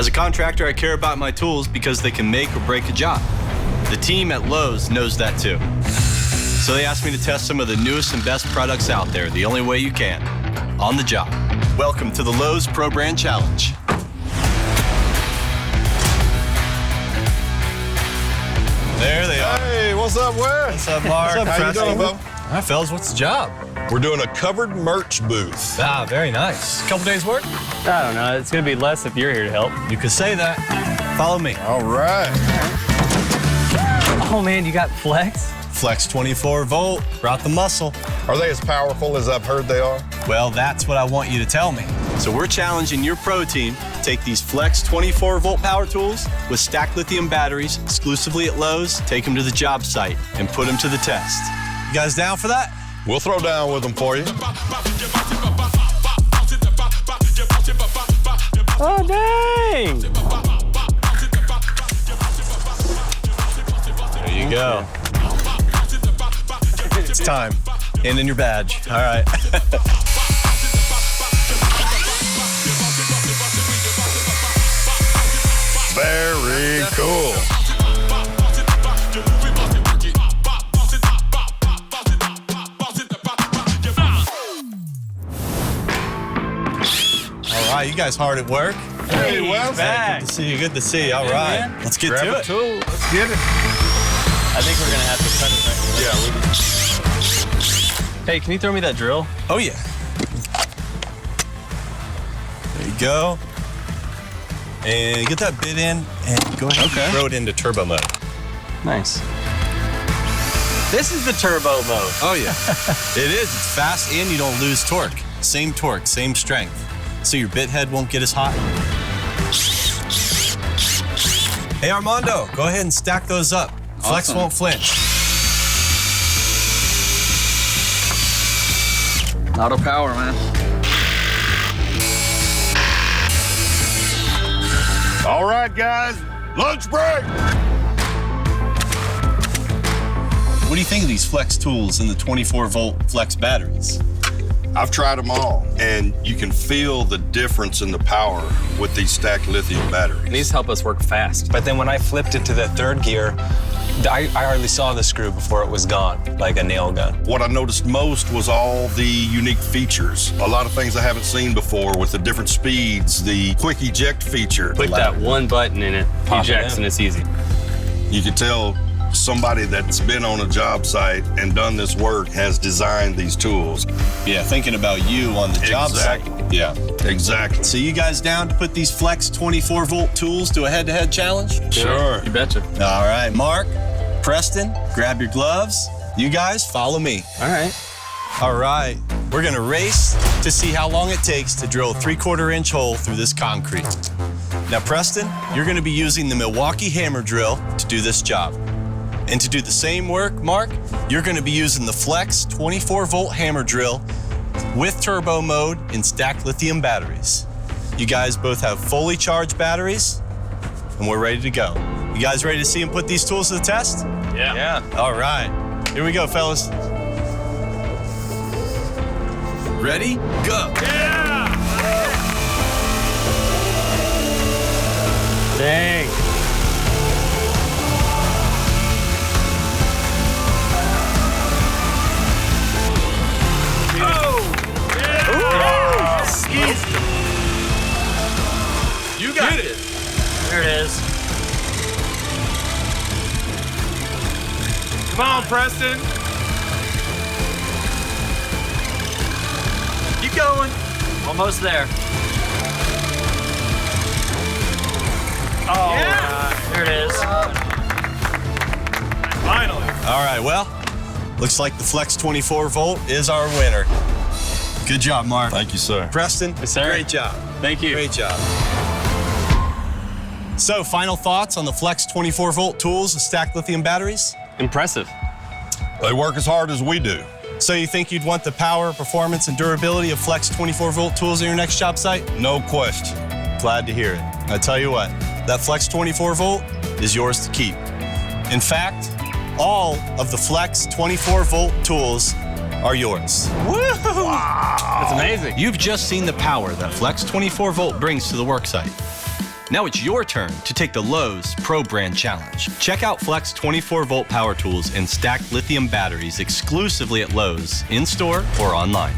As a contractor, I care about my tools because they can make or break a job. The team at Lowe's knows that too. So they asked me to test some of the newest and best products out there, the only way you can, on the job. Welcome to the Lowe's Pro Brand Challenge. There they are. Hey, what's up, Wes? What's up, Mark? What's up, how you doing, Bo? All right, fellas, what's the job? We're doing a covered merch booth. Ah, very nice. Couple days work? I don't know. It's going to be less if you're here to help. You could say that. Follow me. All right. Oh, man, you got Flex? Flex 24 volt, brought the muscle. Are they as powerful as I've heard they are? Well, that's what I want you to tell me. So we're challenging your pro team to take these Flex 24 volt power tools with Stacked Lithium Batteries exclusively at Lowe's, take them to the job site, and put them to the test. You guys down for that? We'll throw down with them for you. Oh, dang! There you go. It's time. Hand in your badge. All right. Very cool. All right, you guys hard at work. Hey, Wes. Good to see you. Good to see you. All right. Let's get Grab to a it. tool. Let's get it. I think we're going to have to cut it right. Yeah. Hey, can you throw me that drill? Oh, yeah. There you go. And get that bit in and go ahead and throw it into turbo mode. Nice. This is the turbo mode. Oh, yeah. It is. It's fast and you don't lose torque. Same torque, same strength. So your bit head won't get as hot. Hey, Armando, go ahead and stack those up. Flex won't flinch. Auto power, man. All right, guys. Lunch break. What do you think of these Flex tools and the 24-volt Flex batteries? I've tried them all, and you can feel the difference in the power with these stacked lithium batteries. These help us work fast. But then when I flipped it to the third gear, I hardly saw the screw before it was gone, like a nail gun. What I noticed most was all the unique features. A lot of things I haven't seen before with the different speeds, the quick eject feature. Click that one button and it Pop it ejects in. and it's easy. You can tell somebody that's been on a job site and done this work has designed these tools. Yeah, thinking about you on the job site. Yeah, exactly. So you guys down to put these Flex 24-volt tools to a head-to-head challenge? Sure. You betcha. All right, Mark, Preston, grab your gloves. You guys follow me. All right. All right, we're gonna race to see how long it takes to drill a 3/4-inch hole through this concrete. Now, Preston, you're gonna be using the Milwaukee hammer drill to do this job. And to do the same work, Mark, you're gonna be using the Flex 24-volt hammer drill with turbo mode and stacked lithium batteries. You guys both have fully charged batteries, and we're ready to go. You guys ready to see him put these tools to the test? Yeah. All right, here we go, fellas. Ready? Go. Dang. You got it. There it is. Come on, Preston. Keep going. Almost there. Oh, Yeah. there it is. Finally. All right, well, looks like the Flex 24-volt is our winner. Good job, Mark. Thank you, sir. Preston, Yes, sir. great job. Thank you. Great job. So, final thoughts on the Flex 24-volt tools with stacked lithium batteries? Impressive. They work as hard as we do. So you think you'd want the power, performance, and durability of Flex 24-volt tools in your next job site? No question. Glad to hear it. I tell you what, that Flex 24-volt is yours to keep. In fact, all of the Flex 24-volt tools are yours. Woo! Wow. That's amazing. You've just seen the power that Flex 24-volt brings to the worksite. Now it's your turn to take the Lowe's Pro Brand Challenge. Check out Flex 24-volt power tools and stacked lithium batteries exclusively at Lowe's, in-store or online.